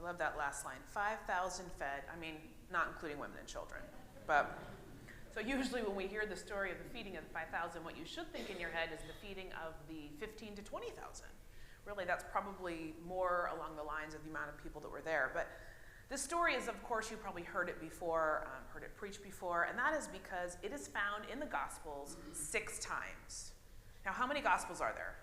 love that last line. 5,000 fed, I mean, not including women and children. But so usually when we hear the story of the feeding of the 5,000, what you should think in your head is the feeding of the 15 to 20,000. Really, that's probably more along the lines of the amount of people that were there. But this story is, of course, you probably heard it before, heard it preached before, and that is because it is found in the Gospels 6 times. Now, how many Gospels are there?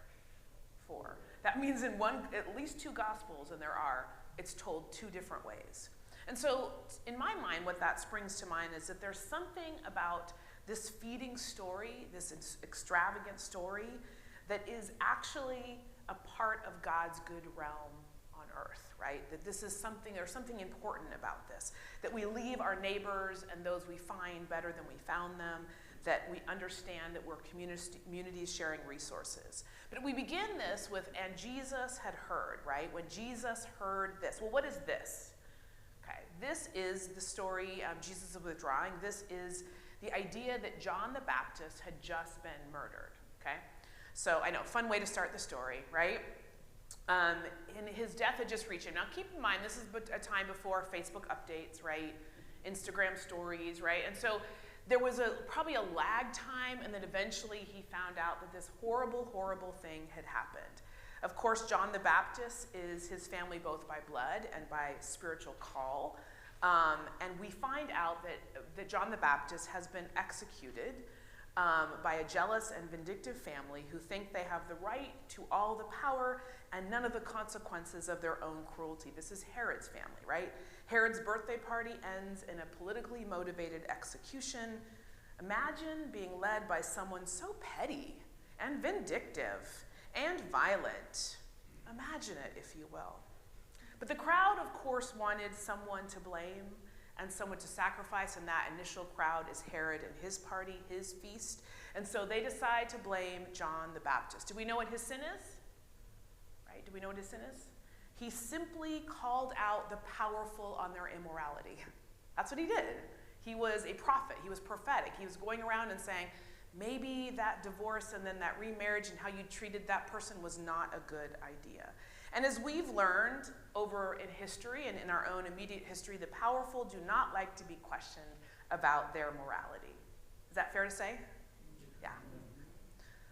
4. That means in at least 2 Gospels, and there are, it's told 2 different ways. And so, in my mind, what that springs to mind is that there's something about this feeding story, this extravagant story, that is actually a part of God's good realm on earth, right? That this is something, there's something important about this, that we leave our neighbors and those we find better than we found them, that we understand that we're communities sharing resources. But we begin this with, and Jesus had heard, right? When Jesus heard this. Well, what is this? Okay, this is the story Jesus is withdrawing. This is the idea that John the Baptist had just been murdered, okay? So I know, fun way to start the story, right? And his death had just reached him. Now keep in mind, this is a time before Facebook updates, right? Instagram stories, right? And so there was probably a lag time, and then eventually he found out that this horrible, horrible thing had happened. Of course, John the Baptist is his family both by blood and by spiritual call. And we find out that John the Baptist has been executed by a jealous and vindictive family who think they have the right to all the power and none of the consequences of their own cruelty. This is Herod's family, right? Herod's birthday party ends in a politically motivated execution. Imagine being led by someone so petty and vindictive and violent. Imagine it, if you will. But the crowd, of course, wanted someone to blame and someone to sacrifice, and that initial crowd is Herod and his party, his feast. And so they decide to blame John the Baptist. Do we know what his sin is? Right? Do we know what his sin is? He simply called out the powerful on their immorality. That's what he did. He was a prophet. He was prophetic. He was going around and saying, maybe that divorce and then that remarriage and how you treated that person was not a good idea. And as we've learned over in history and in our own immediate history, the powerful do not like to be questioned about their morality. Is that fair to say? Yeah.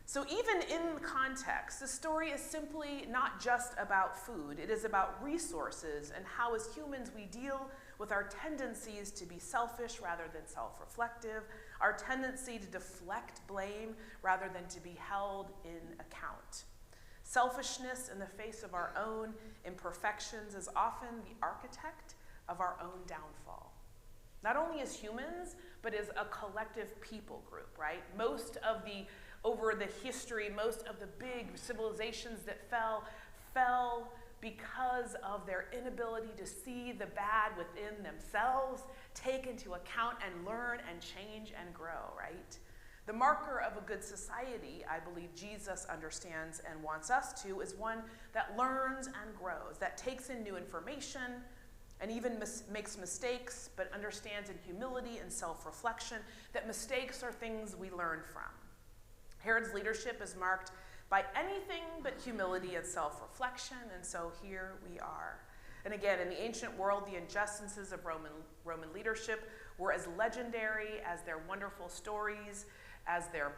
So even in context, the story is simply not just about food. It is about resources and how as humans we deal with our tendencies to be selfish rather than self-reflective, our tendency to deflect blame rather than to be held in account. Selfishness in the face of our own imperfections is often the architect of our own downfall. Not only as humans, but as a collective people group, right? Over the history, most of the big civilizations that fell because of their inability to see the bad within themselves, take into account and learn and change and grow, right? The marker of a good society, I believe Jesus understands and wants us to, is one that learns and grows, that takes in new information and even makes mistakes, but understands in humility and self-reflection that mistakes are things we learn from. Herod's leadership is marked by anything but humility and self-reflection, and so here we are. And again, in the ancient world, the injustices of Roman leadership were as legendary as their wonderful stories, as their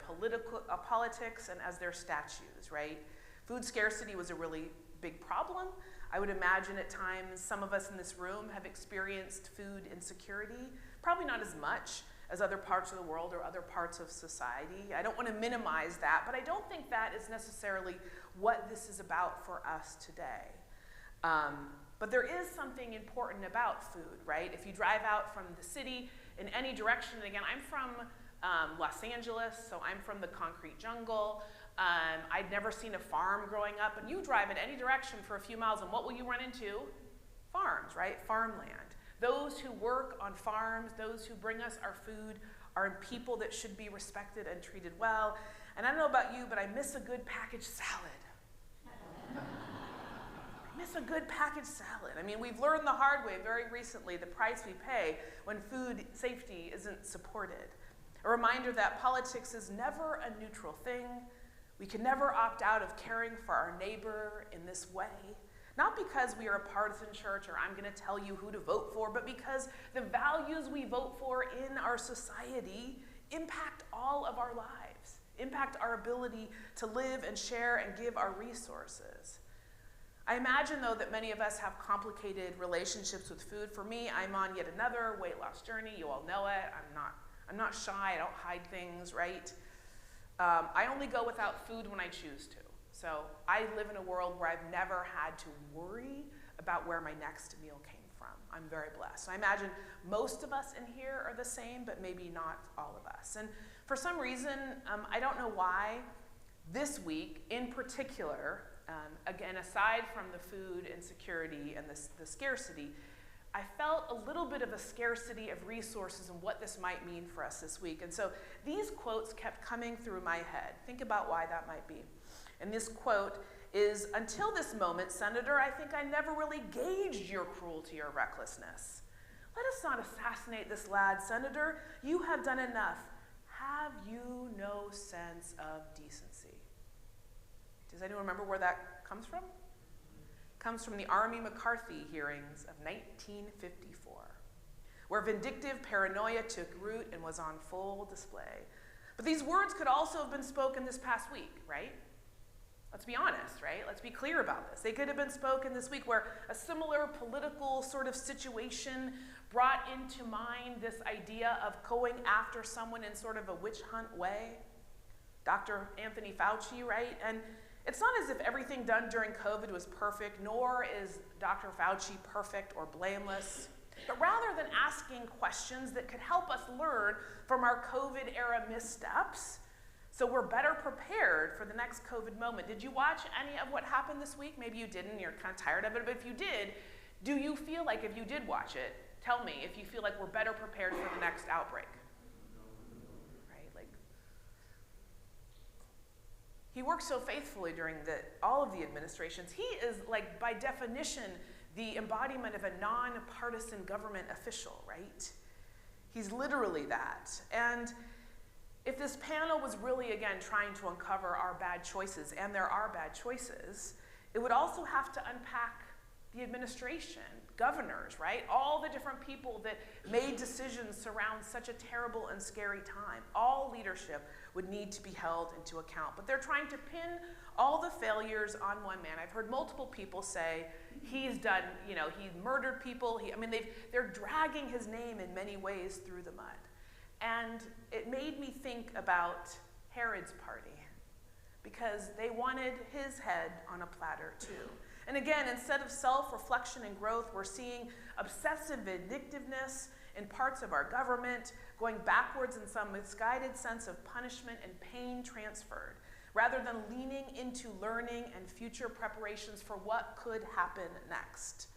politics, and as their statues, right? Food scarcity was a really big problem. I would imagine at times some of us in this room have experienced food insecurity, probably not as much as other parts of the world or other parts of society. I don't want to minimize that, but I don't think that is necessarily what this is about for us today. But there is something important about food, right? If you drive out from the city in any direction, and again, I'm from Los Angeles, so I'm from the concrete jungle. I'd never seen a farm growing up, and you drive in any direction for a few miles, and what will you run into? Farms, right? Farmland. Those who work on farms, those who bring us our food, are people that should be respected and treated well. And I don't know about you, but I miss a good packaged salad. I miss a good packaged salad. I mean, we've learned the hard way very recently the price we pay when food safety isn't supported. A reminder that politics is never a neutral thing. We can never opt out of caring for our neighbor in this way. Not because we are a partisan church or I'm going to tell you who to vote for, but because the values we vote for in our society impact all of our lives, impact our ability to live and share and give our resources. I imagine, though, that many of us have complicated relationships with food. For me, I'm on yet another weight loss journey. You all know it. I'm not shy. I don't hide things, right? I only go without food when I choose to. So I live in a world where I've never had to worry about where my next meal came from. I'm very blessed. So I imagine most of us in here are the same, but maybe not all of us. And for some reason, I don't know why, this week in particular, again, aside from the food insecurity and the scarcity, I felt a little bit of a scarcity of resources and what this might mean for us this week. And so these quotes kept coming through my head. Think about why that might be. And this quote is, "Until this moment, Senator, I think I never really gauged your cruelty or recklessness. Let us not assassinate this lad, Senator. You have done enough. Have you no sense of decency?" Does anyone remember where that comes from? It comes from the Army McCarthy hearings of 1954, where vindictive paranoia took root and was on full display. But these words could also have been spoken this past week, right? Let's be honest, right? Let's be clear about this. They could have been spoken this week where a similar political sort of situation brought into mind this idea of going after someone in sort of a witch hunt way. Dr. Anthony Fauci, right? And it's not as if everything done during COVID was perfect, nor is Dr. Fauci perfect or blameless. But rather than asking questions that could help us learn from our COVID-era missteps, so we're better prepared for the next COVID moment. Did you watch any of what happened this week? Maybe you didn't, you're kind of tired of it, but if you did, do you feel like, if you did watch it, tell me if you feel like we're better prepared for the next outbreak? Right, like, he worked so faithfully during all of the administrations. He is, like, by definition, the embodiment of a nonpartisan government official, right? He's literally that. And if this panel was really, again, trying to uncover our bad choices, and there are bad choices, it would also have to unpack the administration, governors, right? All the different people that made decisions surround such a terrible and scary time. All leadership would need to be held into account. But they're trying to pin all the failures on one man. I've heard multiple people say he's done, he murdered people. They're dragging his name in many ways through the mud. And it made me think about Herod's party, because they wanted his head on a platter too. And again, instead of self-reflection and growth, we're seeing obsessive vindictiveness in parts of our government, going backwards in some misguided sense of punishment and pain transferred, rather than leaning into learning and future preparations for what could happen next.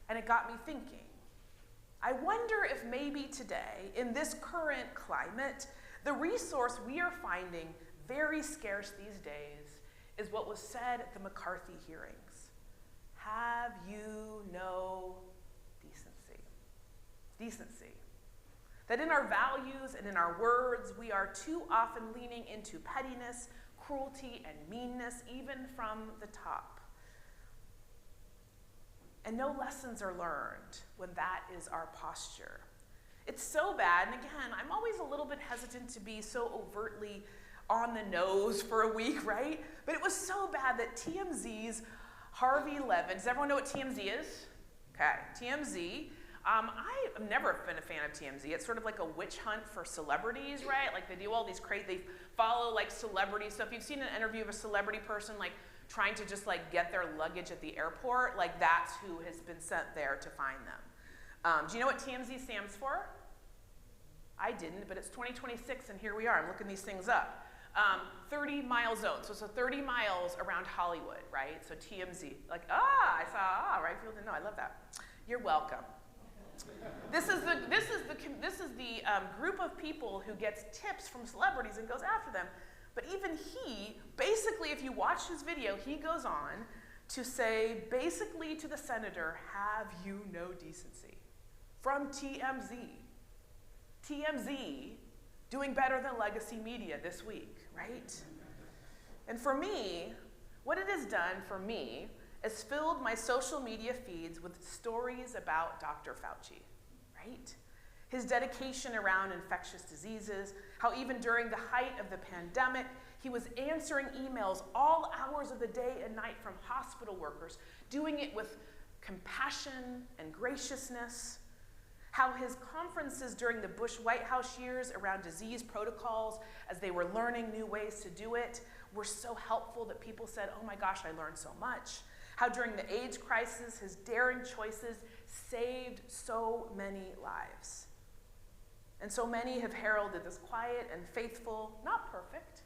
And it got me thinking. I wonder if maybe today, in this current climate, the resource we are finding very scarce these days is what was said at the McCarthy hearings. Have you no decency? Decency. That in our values and in our words, we are too often leaning into pettiness, cruelty, and meanness, even from the top. And no lessons are learned when that is our posture. It's so bad, and again, I'm always a little bit hesitant to be so overtly on the nose for a week, right? But it was so bad that TMZ's Harvey Levin, does everyone know what TMZ is? Okay, TMZ. I've never been a fan of TMZ. It's sort of like a witch hunt for celebrities, right? Like they do all these they follow like celebrities. So if you've seen an interview of a celebrity person like trying to just like get their luggage at the airport, like that's who has been sent there to find them. Do you know what TMZ stands for? I didn't, but it's 2026 and here we are. I'm looking these things up. 30-mile zone. So it's 30 miles around Hollywood, right? So TMZ. Like, I saw, right? People didn't know. I love that. You're welcome. This is the group of people who gets tips from celebrities and goes after them. But even he, basically, if you watch his video, he goes on to say, basically to the senator, have you no decency? From TMZ. TMZ doing better than legacy media this week, right? And for me, what it has done for me has filled my social media feeds with stories about Dr. Fauci, right? His dedication around infectious diseases, how even during the height of the pandemic, he was answering emails all hours of the day and night from hospital workers, doing it with compassion and graciousness. How his conferences during the Bush White House years around disease protocols, as they were learning new ways to do it, were so helpful that people said, oh my gosh, I learned so much. How during the AIDS crisis, his daring choices saved so many lives. And so many have heralded this quiet and faithful, not perfect,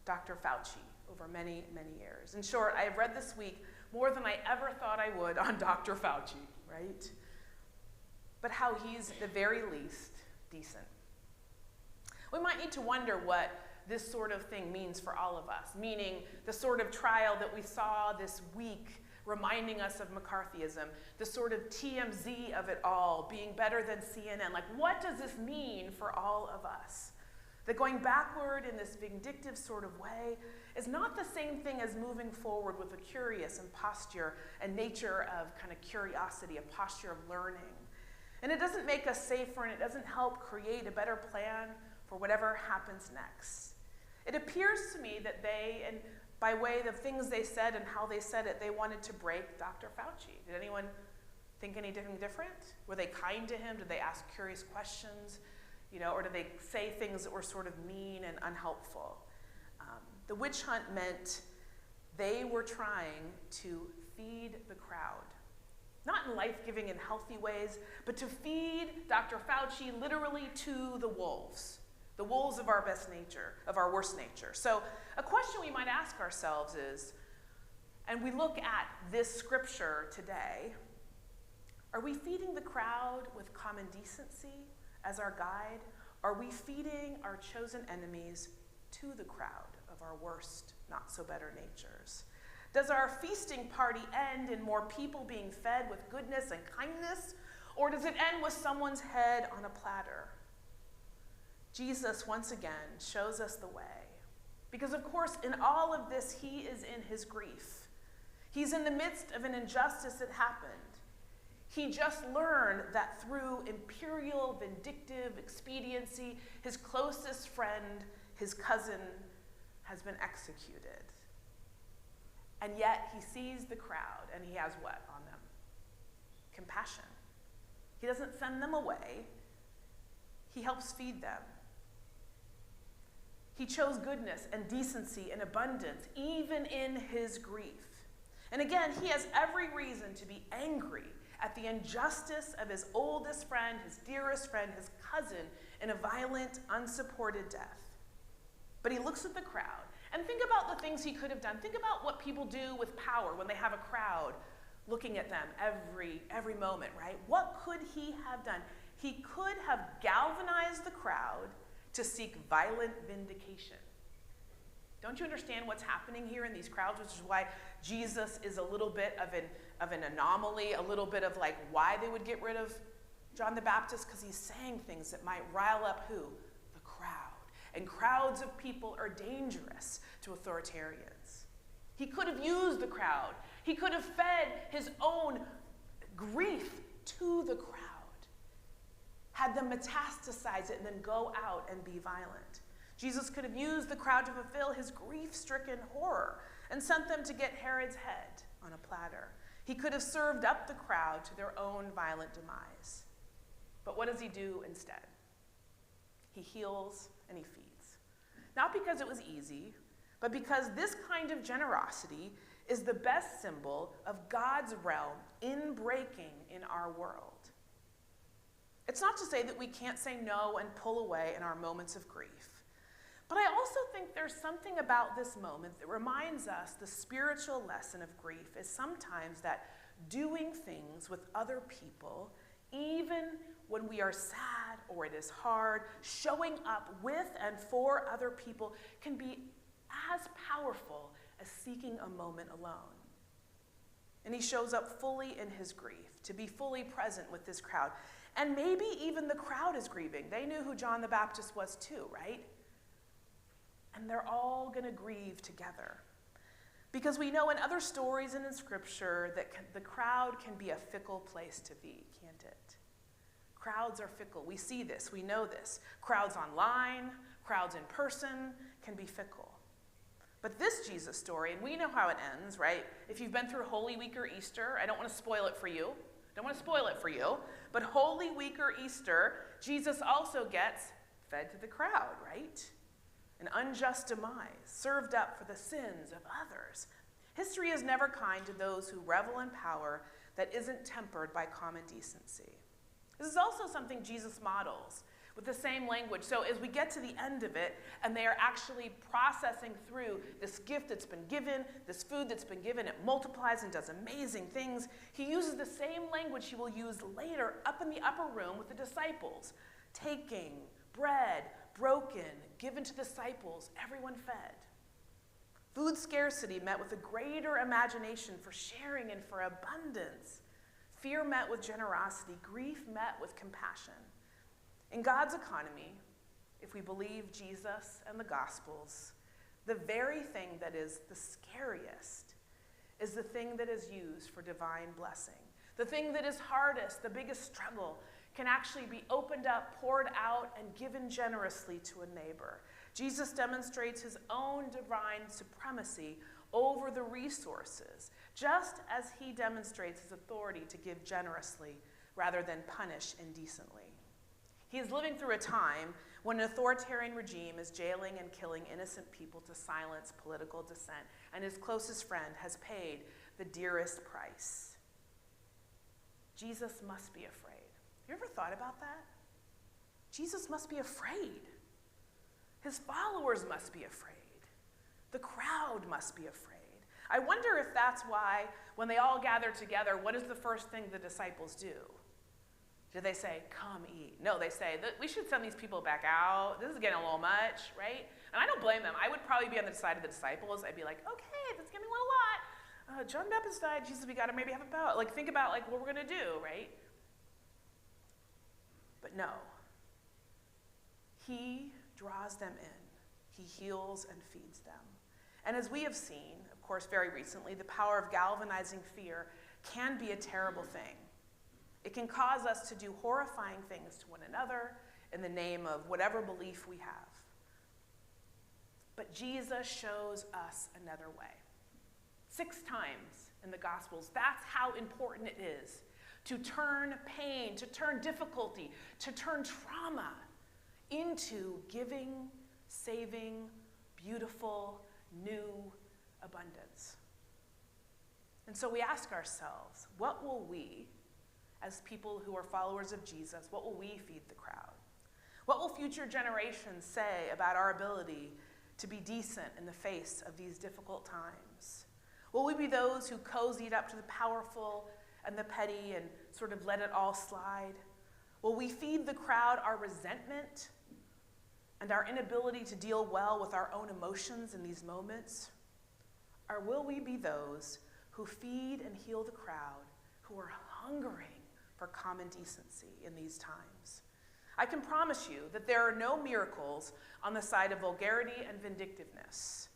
Dr. Fauci over many, many years. In short, I have read this week more than I ever thought I would on Dr. Fauci, right? But how he's, at the very least, decent. We might need to wonder what this sort of thing means for all of us, meaning the sort of trial that we saw this week reminding us of McCarthyism, the sort of TMZ of it all, being better than CNN. Like, what does this mean for all of us? That going backward in this vindictive sort of way is not the same thing as moving forward with a curious and posture and nature of kind of curiosity, a posture of learning. And it doesn't make us safer, and it doesn't help create a better plan for whatever happens next. It appears to me that they, and by way of things they said and how they said it, they wanted to break Dr. Fauci. Did anyone think anything different? Were they kind to him? Did they ask curious questions? Or did they say things that were sort of mean and unhelpful? The witch hunt meant they were trying to feed the crowd. Not in life-giving and healthy ways, but to feed Dr. Fauci literally to the wolves of our best nature, of our worst nature. So a question we might ask ourselves is, and we look at this scripture today, are we feeding the crowd with common decency as our guide? Are we feeding our chosen enemies to the crowd of our worst, not so better natures? Does our feasting party end in more people being fed with goodness and kindness, or does it end with someone's head on a platter? Jesus, once again, shows us the way. Because, of course, in all of this, he is in his grief. He's in the midst of an injustice that happened. He just learned that through imperial, vindictive expediency, his closest friend, his cousin, has been executed. And yet, he sees the crowd, and he has what on them? Compassion. He doesn't send them away. He helps feed them. He chose goodness and decency and abundance, even in his grief. And again, he has every reason to be angry at the injustice of his oldest friend, his dearest friend, his cousin, in a violent, unsupported death. But he looks at the crowd, and think about the things he could have done. Think about what people do with power when they have a crowd looking at them every moment, right? What could he have done? He could have galvanized the crowd to seek violent vindication. Don't you understand what's happening here in these crowds, which is why Jesus is a little bit of an anomaly, a little bit of like why they would get rid of John the Baptist, because he's saying things that might rile up who? The crowd. And crowds of people are dangerous to authoritarians. He could have used the crowd. He could have fed his own grief to the crowd, had them metastasize it and then go out and be violent. Jesus could have used the crowd to fulfill his grief-stricken horror and sent them to get Herod's head on a platter. He could have served up the crowd to their own violent demise. But what does he do instead? He heals and he feeds. Not because it was easy, but because this kind of generosity is the best symbol of God's realm in breaking in our world. It's not to say that we can't say no and pull away in our moments of grief. But I also think there's something about this moment that reminds us the spiritual lesson of grief is sometimes that doing things with other people, even when we are sad or it is hard, showing up with and for other people can be as powerful as seeking a moment alone. And he shows up fully in his grief, to be fully present with this crowd. And maybe even the crowd is grieving. They knew who John the Baptist was too, right? And they're all going to grieve together. Because we know in other stories and in Scripture that the crowd can be a fickle place to be, can't it? Crowds are fickle. We see this. We know this. Crowds online, crowds in person can be fickle. But this Jesus story, and we know how it ends, right? If you've been through Holy Week or Easter, I don't want to spoil it for you. But Holy Week or Easter, Jesus also gets fed to the crowd, right? An unjust demise, served up for the sins of others. History is never kind to those who revel in power that isn't tempered by common decency. This is also something Jesus models with the same language. So as we get to the end of it, and they are actually processing through this gift that's been given, this food that's been given, it multiplies and does amazing things. He uses the same language he will use later up in the upper room with the disciples. Taking bread, broken, given to disciples, everyone fed. Food scarcity met with a greater imagination for sharing and for abundance. Fear met with generosity. Grief met with compassion. In God's economy, if we believe Jesus and the Gospels, the very thing that is the scariest is the thing that is used for divine blessing. The thing that is hardest, the biggest struggle, can actually be opened up, poured out, and given generously to a neighbor. Jesus demonstrates his own divine supremacy over the resources, just as he demonstrates his authority to give generously rather than punish indecently. He is living through a time when an authoritarian regime is jailing and killing innocent people to silence political dissent, and his closest friend has paid the dearest price. Jesus must be afraid. You ever thought about that? Jesus must be afraid. His followers must be afraid. The crowd must be afraid. I wonder if that's why, when they all gather together, what is the first thing the disciples do? Do they say, come eat? No, they say, we should send these people back out. This is getting a little much, right? And I don't blame them. I would probably be on the side of the disciples. I'd be like, okay, that's getting a little lot. John Baptist died. Jesus, we got to maybe have a bout. Like, think about what we're going to do, right? But no. He draws them in. He heals and feeds them. And as we have seen, of course, very recently, the power of galvanizing fear can be a terrible thing. It can cause us to do horrifying things to one another in the name of whatever belief we have. But Jesus shows us another way. 6 times in the Gospels, that's how important it is to turn pain, to turn difficulty, to turn trauma into giving, saving, beautiful, new abundance. And so we ask ourselves, what will we, as people who are followers of Jesus, what will we feed the crowd? What will future generations say about our ability to be decent in the face of these difficult times? Will we be those who cozied up to the powerful and the petty and sort of let it all slide? Will we feed the crowd our resentment and our inability to deal well with our own emotions in these moments? Or will we be those who feed and heal the crowd who are hungering for common decency in these times? I can promise you that there are no miracles on the side of vulgarity and vindictiveness.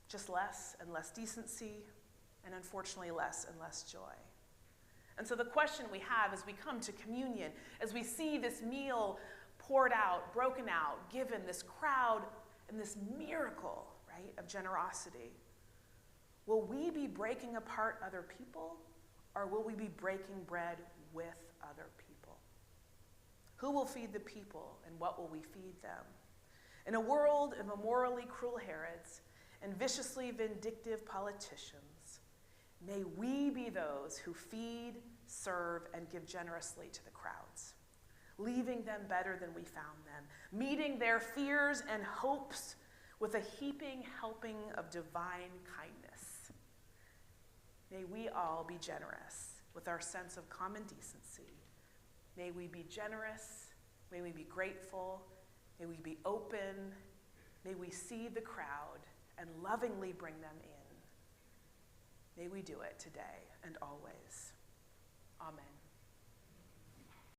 Just less and less decency, and unfortunately less and less joy. And so the question we have as we come to communion, as we see this meal poured out, broken out, given, this crowd and this miracle, right, of generosity, will we be breaking apart other people, or will we be breaking bread with other people? Who will feed the people, and what will we feed them? In a world of immorally cruel Herods and viciously vindictive politicians, may we be those who feed, serve, and give generously to the crowds, leaving them better than we found them, meeting their fears and hopes with a heaping helping of divine kindness. May we all be generous with our sense of common decency. May we be generous. May we be grateful. May we be open. May we see the crowd and lovingly bring them in. May we do it today and always. Amen.